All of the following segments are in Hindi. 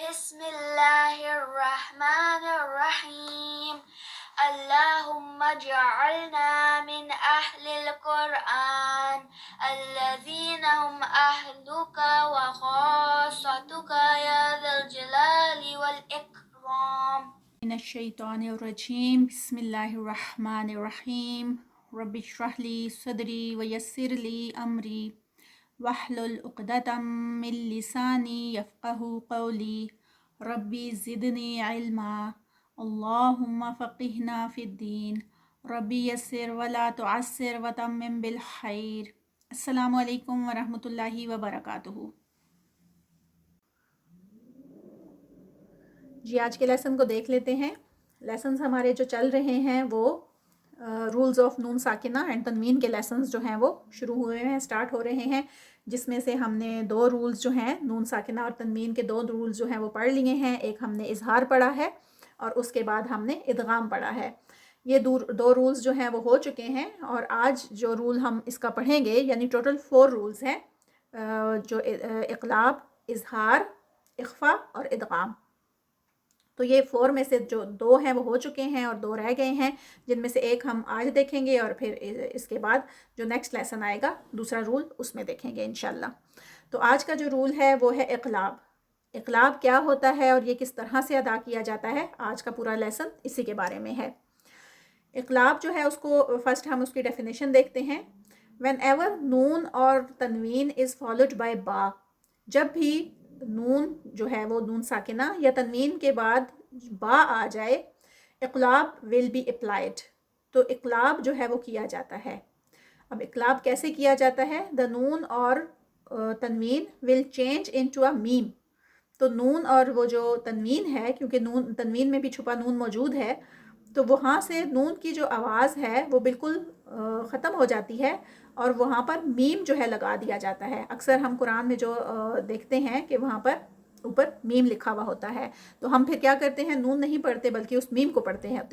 बिस्मिल्लाहिर्रहमानिर्रहीम। अल्लाहुम्मा जअलना मिन अहलिल कुरआन अल्लज़ीना हुम अहलुका व खासतुका या ज़ल जलाली वल इकराम। मिनश्शैतानिर्रजीम बिस्मिल्लाहिर्रहमानिर्रहीम रब्बिश्रह ली सदरी व यस्सिर ली अमरी वहलुल उक़दतम मिन लिसानी यफ़क़हू क़ौली रब्बी ज़िदनी इल्मा अल्लाहुम्मा फ़क़िहना फ़िद्दीन रब्बी यस्सिर वला तुअस्सिर व तम्मिम बिल खैर। अस्सलामु अलैकुम व रहमतुल्लाहि व बरकातुहू। जी, आज के लेसन को देख लेते हैं। लेसन्स हमारे जो चल रहे हैं वो रूल्स ऑफ नून साकिना एंड तनवीन के लेसन्स जो हैं वो शुरू हुए हैं, स्टार्ट हो रहे हैं, जिसमें से हमने दो रूल्स जो हैं नून साकिना और तनवीन के दो रूल्स जो हैं वो पढ़ लिए हैं। एक हमने इजहार पढ़ा है और उसके बाद हमने इदगाम पढ़ा है। ये दो रूल्स जो हैं वो हो चुके हैं और आज जो रूल हम इसका पढ़ेंगे यानी टोटल 4 रूल्स हैं, जो इक़लाब, इजहार, इख्फा और इदगाम। तो ये 4 में से जो 2 हैं वो हो चुके हैं और 2 रह गए हैं, जिनमें से एक हम आज देखेंगे और फिर इसके बाद जो नेक्स्ट लेसन आएगा दूसरा रूल उसमें देखेंगे इंशाल्लाह। तो आज का जो रूल है वो है इक़लाब। इक़लाब क्या होता है और ये किस तरह से अदा किया जाता है, आज का पूरा लेसन इसी के बारे में है। इक़लाब जो है उसको फर्स्ट हम उसकी डेफिनेशन देखते हैं। व्हेन एवर नून और तनवीन इज़ फॉलोड बाय बा, जब भी नून जो है वो नून साकिना या तनवीन के बाद बा आ जाए, इक़लाब विल बी अप्लाइड, तो इक़लाब जो है वो किया जाता है। अब इक़लाब कैसे किया जाता है? द नून और tanween will change into a meem. तो नून और वो जो तनवीन है, क्योंकि नून तनवीन में भी छुपा नून मौजूद है, तो वहाँ से नून की जो आवाज़ है वो बिल्कुल ख़त्म हो जाती है और वहाँ पर मीम जो है लगा दिया जाता है। अक्सर हम कुरान में जो देखते हैं कि वहाँ पर ऊपर मीम लिखा हुआ होता है, तो हम फिर क्या करते हैं, नून नहीं पढ़ते बल्कि उस मीम को पढ़ते हैं।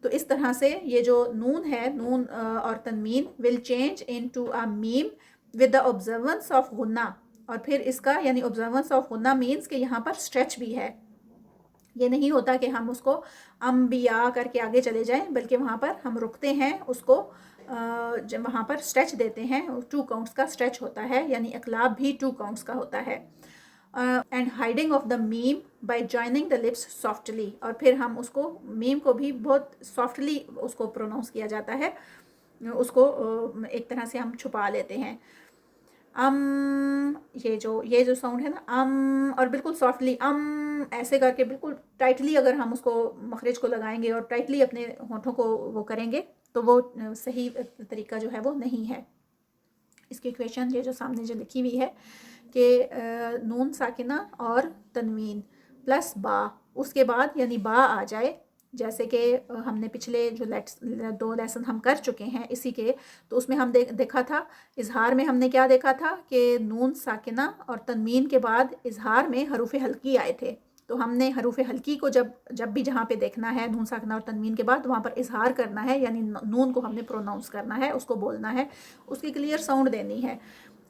तो इस तरह से ये जो नून है, नून और tanween will change into a meem with the observance of ghunna. और फिर इसका यानी ऑब्जर्वेंस ऑफ गुन्ना मीन्स कि यहाँ पर स्ट्रेच भी है। ये नहीं होता कि हम उसको अम्बिया करके आगे चले जाएं, बल्कि वहाँ पर हम रुकते हैं, उसको जब वहाँ पर स्ट्रेच देते हैं, 2 काउंट्स का स्ट्रेच होता है, यानी इक़लाब भी 2 काउंट्स का होता है। And hiding of the meme bye joining the lips softly, और फिर हम उसको मीम को भी बहुत सॉफ्टली उसको प्रोनाउंस किया जाता है, उसको एक तरह से हम छुपा लेते हैं। ये जो साउंड है ना, और बिल्कुल सॉफ्टली ऐसे करके बिल्कुल टाइटली अगर हम उसको मखरज को लगाएंगे और टाइटली अपने होठों को वो करेंगे तो वो सही तरीका जो है वो नहीं है। इसकी इक्वेशन ये जो सामने जो लिखी हुई है कि नून साकिना और तनवीन प्लस बा, उसके बाद यानी बा आ जाए, जैसे कि हमने पिछले जो 2 लेसन हम कर चुके हैं इसी के, तो उसमें हम देखा था इजहार में, हमने क्या देखा था कि नून साकिना और तनवीन के बाद इजहार में हरूफ हल्की आए थे। तो हमने हरूफ हल्की को जब भी जहाँ पे देखना है नून साकिना और तनवीन के बाद, वहाँ पर इजहार करना है, यानी नून को हमने प्रोनाउंस करना है, उसको बोलना है, उसकी क्लियर साउंड देनी है।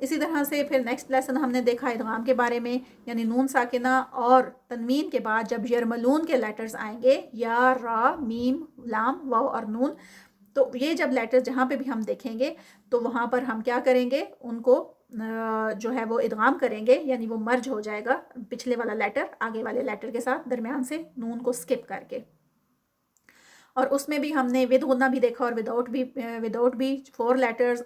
इसी तरह से फिर नेक्स्ट लेसन हमने देखा इदगाम के बारे में, यानी नून साकिना और तनवीन के बाद जब यरमलून के लेटर्स आएंगे, या, रा, मीम, लाम, वाव और नून, तो ये जब लेटर्स जहाँ पे भी हम देखेंगे तो वहाँ पर हम क्या करेंगे, उनको जो है वो इदगाम करेंगे, यानी वो मर्ज हो जाएगा पिछले वाला लेटर आगे वाले लेटर के साथ, दरमियान से नून को स्किप करके। और उसमें भी हमने विद गुन्ना भी देखा और विदाउट भी 4 लेटर्स,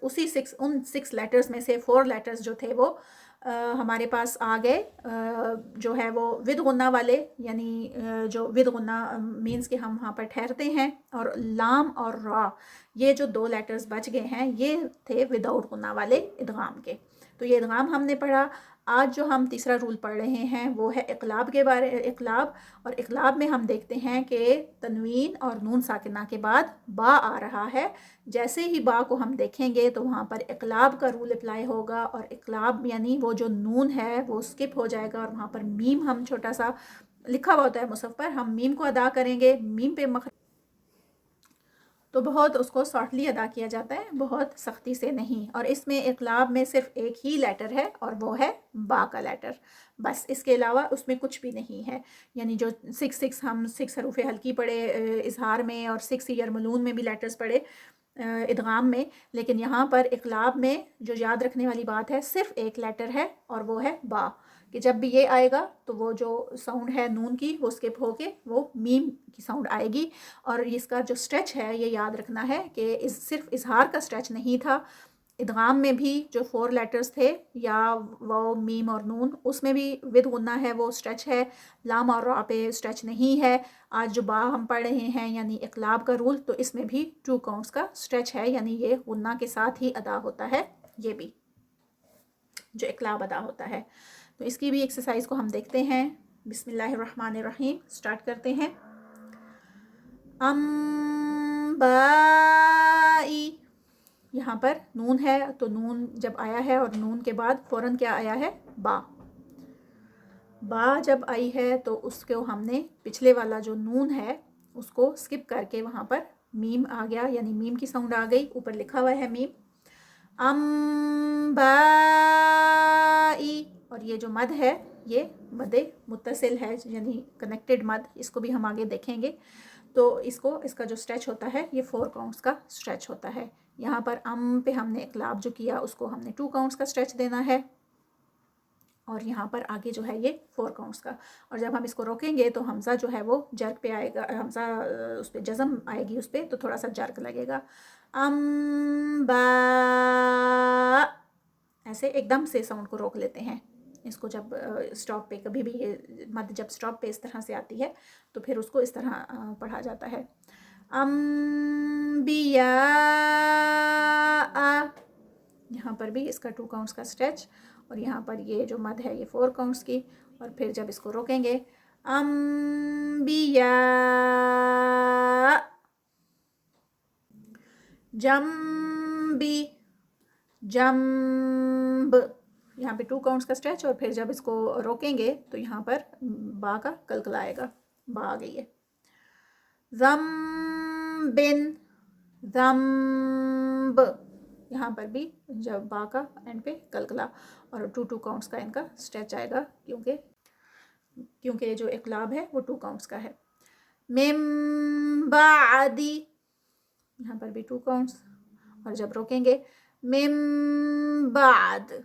उन 6 लेटर्स में से 4 लेटर्स जो थे वो हमारे पास आ गए, जो है वो विद गुन्ना वाले, यानी जो विद गुन्ना मीन्स कि हम वहाँ पर ठहरते हैं, और लाम और रा ये जो 2 लेटर्स बच गए हैं ये थे विदाउट गुन्ना वाले इदगाम के। तो ये इदगाम हमने पढ़ा। आज जो हम तीसरा रूल पढ़ रहे हैं वो है इक़लाब के बारे, इक़लाब। और इक़लाब में हम देखते हैं कि तनवीन और नून साकिना के बाद बा आ रहा है। जैसे ही बा को हम देखेंगे तो वहाँ पर इक़लाब का रूल अप्लाई होगा, और इक़लाब यानी वो जो नून है वो स्किप हो जाएगा, और वहाँ पर मीम हम छोटा सा लिखा हुआ होता है मुसहफ़ पर, हम मीम को अदा करेंगे, मीम पे तो बहुत उसको शॉर्टली अदा किया जाता है, बहुत सख्ती से नहीं। और इसमें इक़लाब में सिर्फ एक ही लेटर है और वो है बा का लेटर, बस। इसके अलावा उसमें कुछ भी नहीं है। यानी जो 6 हम 6 हरूफ हल्की पढ़े इजहार में और 6 यरमलून में भी लेटर्स पढ़े इदगाम में, लेकिन यहाँ पर इक़लाब में जो याद रखने वाली बात है सिर्फ एक लेटर है और वो है बा, कि जब भी ये आएगा तो वो जो साउंड है नून की वो स्किप होके वो मीम की साउंड आएगी। और इसका जो स्ट्रेच है ये याद रखना है कि सिर्फ इजहार का स्ट्रेच नहीं था, इदगाम में भी जो 4 लेटर्स थे या वो मीम और नून, उसमें भी विद गुन्ना है वो स्ट्रेच है, लाम और रा पे स्ट्रेच नहीं है। आज जो बा हम पढ़ रहे हैं यानी इक़लाब का रूल, तो इसमें भी 2 काउंट्स का स्ट्रेच है, यानी ये गुन्ना के साथ ही अदा होता है, ये भी जो इक़लाब अदा होता है। तो इसकी भी एक्सरसाइज को हम देखते हैं। बिस्मिल्लाहिर्रहमानिर्रहीम, स्टार्ट करते हैं। बाई, यहाँ पर नून है तो नून जब आया है और नून के बाद फ़ौरन क्या आया है, बा। बा जब आई है तो उसको हमने पिछले वाला जो नून है उसको स्किप करके वहाँ पर मीम आ गया, यानी मीम की साउंड आ गई, ऊपर लिखा हुआ है मीम। बाई, और ये जो मद है ये मदे मुत्तसिल है, यानी कनेक्टेड मद, इसको भी हम आगे देखेंगे। तो इसका जो स्ट्रेच होता है ये 4 काउंट्स का स्ट्रेच होता है। यहाँ पर पे हमने इक़लाब जो किया उसको हमने 2 काउंट्स का स्ट्रेच देना है, और यहाँ पर आगे जो है ये 4 काउंट्स का। और जब हम इसको रोकेंगे तो हमज़ा जो है वो जर्क पे आएगा, हमज़ा उस पर जज़म आएगी, उस पर तो थोड़ा सा जर्क लगेगा। बा, ऐसे एकदम से साउंड को रोक लेते हैं। इसको जब स्टॉप पे कभी भी ये मद जब स्टॉप पे इस तरह से आती है तो फिर उसको इस तरह पढ़ा जाता है। अम्बिया, यहाँ पर भी इसका 2 काउंट्स का स्ट्रेच, और यहाँ पर ये जो मद है ये 4 काउंट्स की। और फिर जब इसको रोकेंगे अम्बिया, जम्बी, जम्ब, यहाँ पे 2 काउंट्स का स्ट्रेच, और फिर जब इसको रोकेंगे तो यहाँ पर बा का कलकला आएगा, बा आ गई है। ज़म्बिन, ज़म्ब, यहाँ पर भी जब बा का एंड पे कलकला, और 2 काउंट्स का इनका स्ट्रेच आएगा, क्योंकि जो इक़लाब है वो 2 काउंट्स का है। मिम बादी, यहाँ पर भी 2 काउंट्स, और जब रोकेंगे मिम बाद,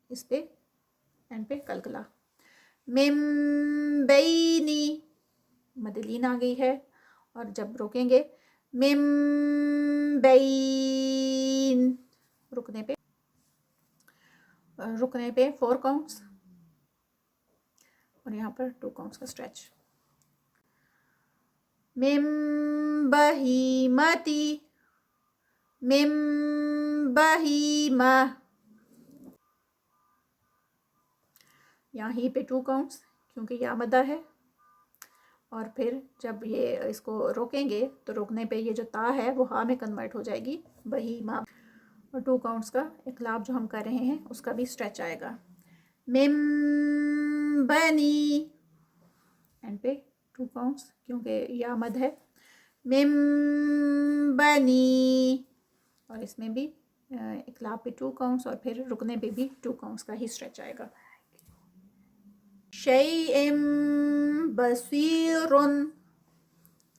इस पे एंड पे कलकला। मिम बैनी, मदलीन आ गई है, और जब रोकेंगे मिम बैन, रुकने पे 4 काउंट्स, और यहाँ पर 2 काउंट्स का स्ट्रेच। मिम बहीमती, मिम बहीमा, यहाँ ही पे 2 काउंट्स क्योंकि यह मदा है। और फिर जब ये इसको रोकेंगे तो रोकने पे ये जो ता है वो हा में कन्वर्ट हो जाएगी, बहीमा। और 2 काउंट्स का इक़लाब जो हम कर रहे हैं उसका भी स्ट्रेच आएगा। मिम बनी, एंड पे 2 काउंट्स क्योंकि या मद है। मिम बनी, और इसमें भी इक़लाब पे 2 काउंट्स, और फिर रुकने पे भी 2 काउंट्स का ही स्ट्रेच आएगा। शैइम बसीरुन,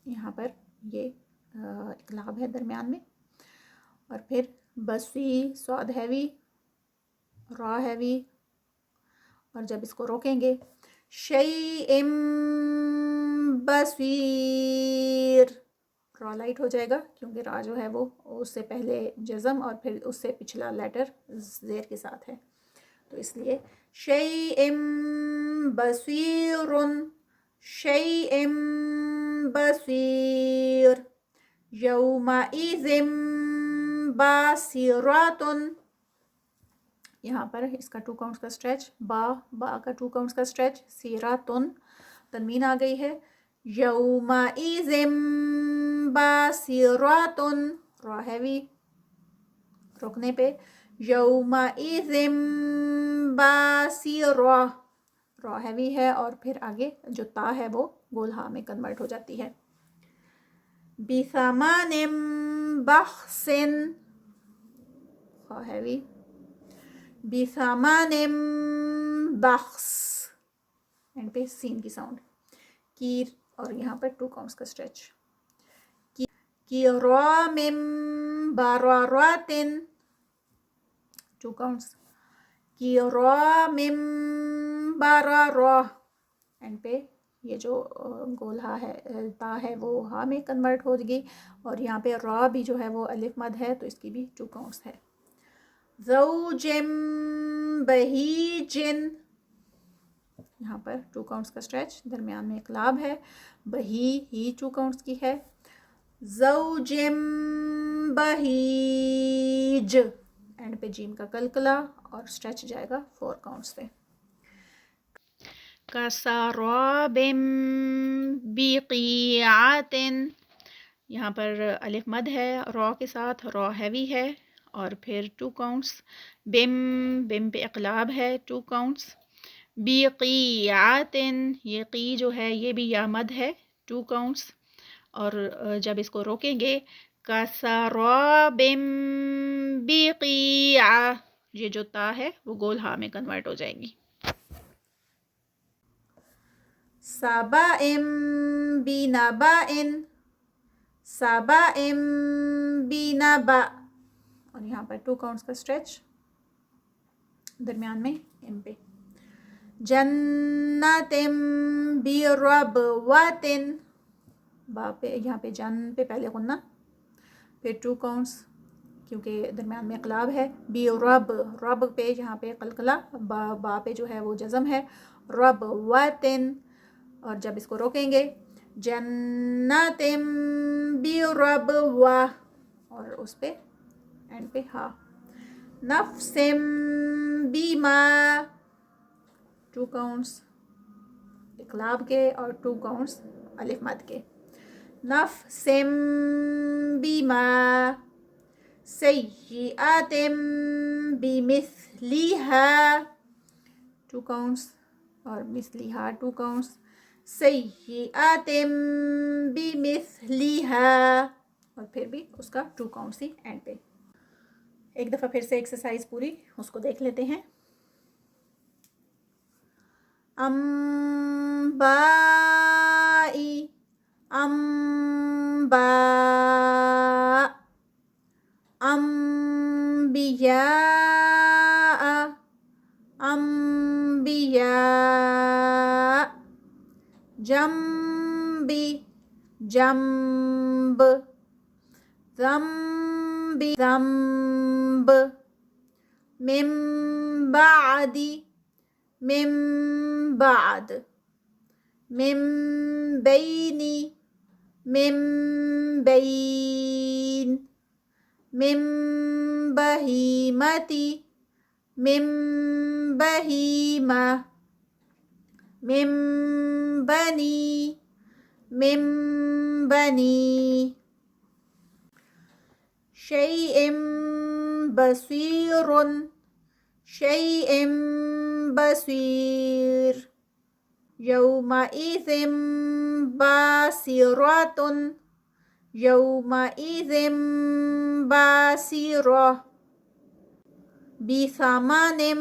यहाँ पर ये इक़लाब है दरमियान में, और फिर बसी, सौद हैवी, रा हैवी, और जब इसको रोकेंगे शैइम बसीर, रा लाइट हो जाएगा क्योंकि रा जो है वो उससे पहले जज़म और फिर उससे पिछला लेटर ज़ेर के साथ है, तो इसलिए शैइम बसीरुन, शैइम बसीर, यौमाइज़िम बासिरातुन, यहाँ पर इसका 2 काउंट्स का स्ट्रेच, बा का 2 काउंट्स का स्ट्रेच, सीरातुन, तनवीन आ गई है। यौमाइज़िम बासिरातुन, रा हैवी, रोकने पे यौमाइज़िम बासिरा, रा हैवी है, और फिर आगे जो ता है वो गोल हा में कन्वर्ट हो जाती है। बिथमानिम बख्सिन, हैवी, बिथमानिम बख्स, एंड पे सीन की साउंड, कीर, और यहाँ पर 2 काउंट्स का स्ट्रेच, किरामिम बरारातिन, 2 काउंट्स, किरामिम बरारा, एंड पे ये जो गोल हा है, ता है, वो हा में कन्वर्ट होगी, और यहाँ पे रा भी जो है वो अलिफ मद है, तो इसकी भी 2 काउंट्स है। ज़ौजिम बहीजिन, यहाँ पर 2 काउंट्स का स्ट्रेच, दरमियान में इक़लाब है, बही ही 2 काउंट्स की है। ज़ौजिम बहीज, एंड पे जीम का कलकला, और स्ट्रेच जाएगा 4 काउंट्स पे। कसराबिम बिक़ीआतिन, यहाँ पर अलिफ मद है रॉ के साथ, रॉ हैवी है, और फिर 2 काउंट्स, बिम, बिम पे इक़लाब है, 2 काउंट्स, बिक़ीआतिन, ये की जो है ये भी या मद है, 2 काउंट्स, और जब इसको रोकेंगे, कसराबिम बिक़ीआ, ये जो ता है वो गोल हा में कन्वर्ट हो जाएगी। सबाइम बिनबाइन, सबाइम बिनबा, और यहाँ पर 2 काउंट्स का स्ट्रेच, दरमियान में एम पे। जन्नतिम बिरबवातिन, बा पे, यहाँ पे जन पे पहले गुन्ना, फिर 2 काउंट्स, क्योंकि दरमियान में इक़लाब है। बिरब, रब पे यहाँ पे कलकला, बा पे जो है वो जज़म है, रबवातिन, और जब इसको रोकेंगे, जन्नतिम बिरबवा, और उस पे एंड पे हा। नफ्सिम बीमा, 2 काउंट्स इक़लाब के, और 2 काउंट्स अलिफ मद के। नफ्सिम बीमा, सय्यिआतिम बिमिस्लिहा, 2 काउंट्स, और मिस्लिहा 2 काउंट्स, सय्यिआतिम बिमिस्लिहा, और फिर भी उसका 2 काउंट्स ही एंड पे। एक दफ़ा फिर से एक्सरसाइज पूरी उसको देख लेते हैं। अम्बाई, अम्बा, अम्बिया, अम्बिया, जम्बी, जम्ब, ज़म्बी, ज़म्ब, मिन बादी, मिन बाद, मिन बैनी, मिन बैन, मिन बहीमती, मिन बहीमा, मिन बनी, मिन बनी, शैइम बसीरुन, शैइम बसीर, यौमइज़िम बासिरतुन, यौमइज़िम बासिरा, बिसमानिम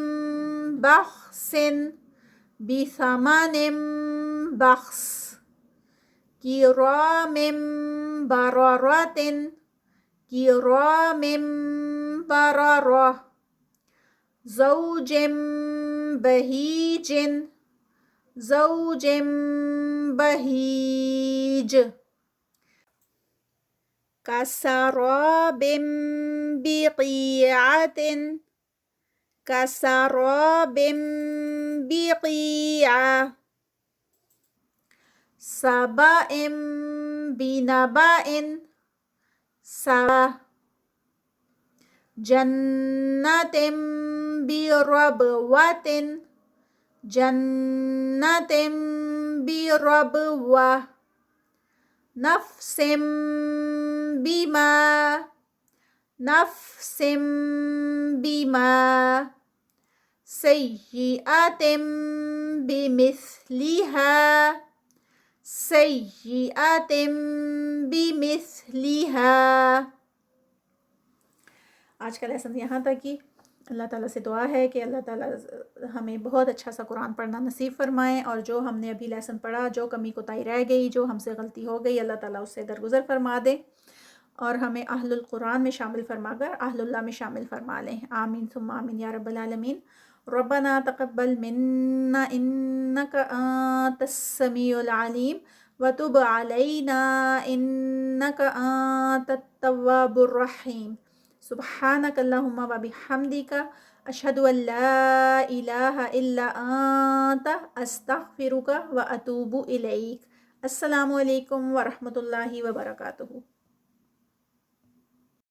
बख्सिन, बिसमानिम बख्स, किरामिम बरारातिन, किरामिम बरारा, ज़ौजिम बहीजिन, ज़ौजिम बहीज, कसराबिम बिक़ीआतिन, कसराबिम बिक़ीआ, सबाइम बिनबाइन, सबा, जन्नतिम बिरबवातिन, जन्नतिम बिरबवा, नफ्सिम बीमा, नफ्सिम बीमा, सय्यिआतिम बिमिस्लिहा, सय्यिअतिम बिमिस्लिहा। आज का लेसन यहाँ तक ही। अल्लाह ताला से दुआ है कि अल्लाह ताला हमें बहुत अच्छा सा कुरान पढ़ना नसीब फरमाए, और जो हमने अभी लेसन पढ़ा, जो कमी कोताही रह गई, जो हमसे गलती हो गई, अल्लाह ताला उससे दरगुजर फरमा दे और हमें अहलुल कुरान में शामिल फरमाकर अहलुल्लाह में शामिल फरमा लें। आमीन सुम्मा आमीन या रब्बल आलमीन। रब्बना तक़ब्बल मिन्ना इन्नका अंतस समीउल अलीम व तुब अलैना इन्नका अंतत तव्वाबुर रहीम। सुब्हानक अल्लाहुम्मा व बिहम्दिका अशहदु अल्ला इलाहा इल्ला अंता अस्तगफिरुका व अतूबु इलैक। अस्सलामु अलैकुम व रहमतुल्लाहि व बरकातुहू।